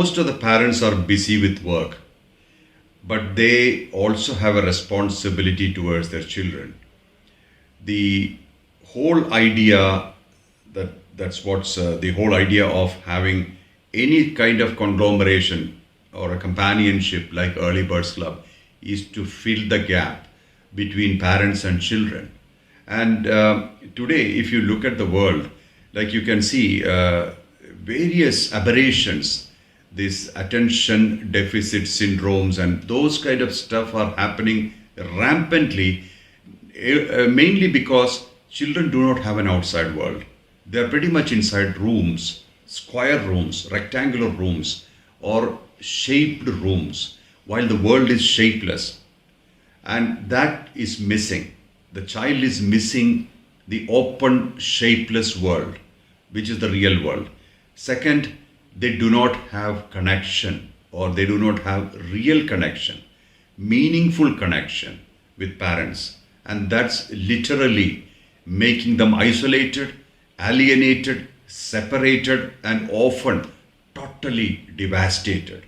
most of the parents are busy with work, but they also have a responsibility towards their children. The whole idea that's what's the whole idea of having any kind of conglomeration or a companionship like Early Birds Club is to fill the gap between parents and children. And today, if you look at the world, like you can see various aberrations, these attention deficit syndromes and those kind of stuff are happening rampantly, mainly because children do not have an outside world. They are pretty much inside rooms, square rooms, rectangular rooms, or shaped rooms, while the world is shapeless. And that is missing. The child is missing the open, shapeless world, which is the real world. Second, they do not have connection, or they do not have real connection, meaningful connection with parents. And that's literally making them isolated, alienated, separated, and often totally devastated.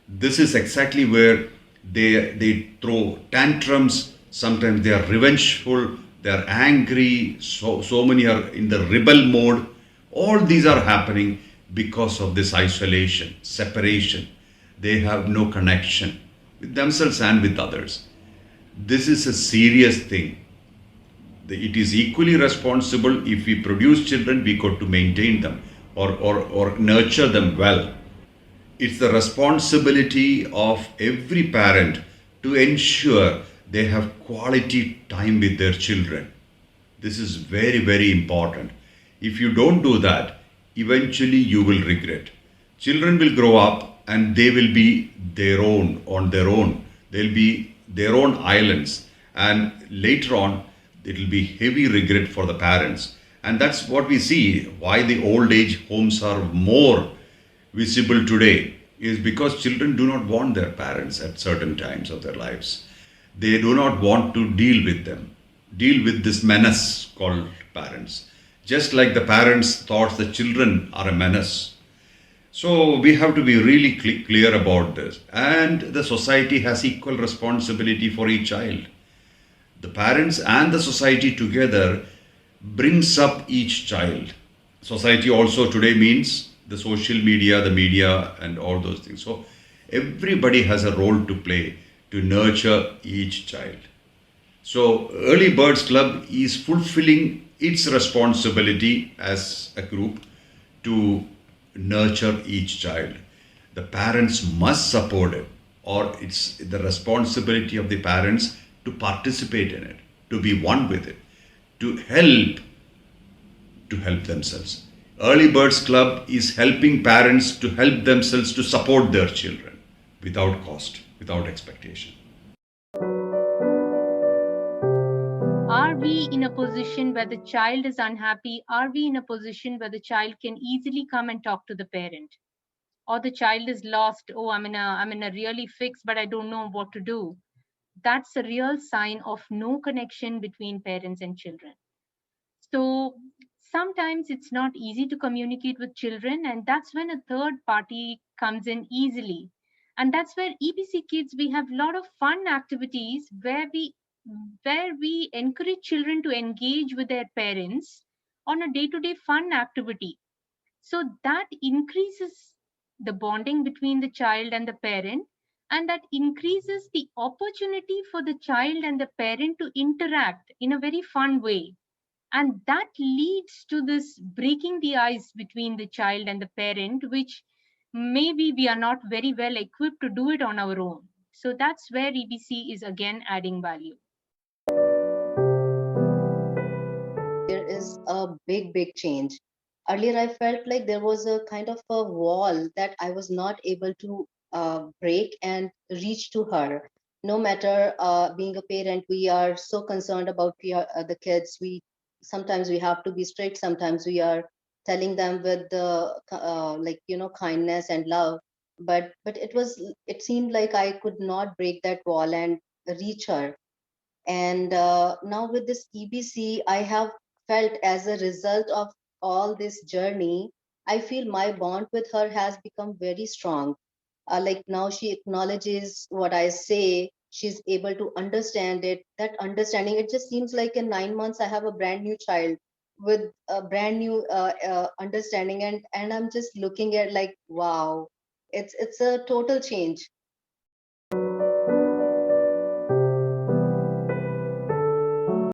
This is exactly where they throw tantrums. Sometimes they are revengeful, they are angry, so many are in the rebel mode. All these are happening because of this isolation, separation. They have no connection with themselves and with others. This is a serious thing. It is equally responsible. If we produce children, we got to maintain them, or nurture them well. It's the responsibility of every parent to ensure they have quality time with their children. This is very, very important. If you don't do that, eventually you will regret. Children will grow up and they will be their own, on their own. They'll be their own islands. And later on, it will be heavy regret for the parents. And that's what we see why the old age homes are more visible today, is because children do not want their parents at certain times of their lives. They do not want to deal with them, deal with this menace called parents. Just like the parents thought the children are a menace. So we have to be really clear about this. And the society has equal responsibility for each child. The parents and the society together brings up each child. Society also today means the social media, the media, and all those things. So everybody has a role to play to nurture each child. So Early Birds Club is fulfilling its responsibility as a group to nurture each child. The parents must support it, or it's the responsibility of the parents to participate in it, to be one with it, to help themselves. Early Birds Club is helping parents to help themselves to support their children without cost, without expectation. Are we in a position where the child is unhappy? Are we in a position where the child can easily come and talk to the parent? Or the child is lost, oh, I'm in a really fix, but I don't know what to do. That's a real sign of no connection between parents and children. So sometimes it's not easy to communicate with children, and that's when a third party comes in easily. And that's where EBC Kids, we have a lot of fun activities where we encourage children to engage with their parents on a day-to-day fun activity. So that increases the bonding between the child and the parent, and that increases the opportunity for the child and the parent to interact in a very fun way. And that leads to this breaking the ice between the child and the parent, which maybe we are not very well equipped to do it on our own. So that's where EBC is again adding value. There is a big change. Earlier, I felt like there was a kind of a wall that I was not able to break and reach to her. No matter being a parent, we are so concerned about the kids. We sometimes we have to be strict. Sometimes we are telling them with the like kindness and love. But it seemed like I could not break that wall and reach her. And now with this EBC, I have felt as a result of all this journey, I feel my bond with her has become very strong. Like now she acknowledges what I say. She's able to understand it. That understanding, it just seems like in 9 months I have a brand new child with a brand new understanding, and I'm just looking at like, wow, it's a total change.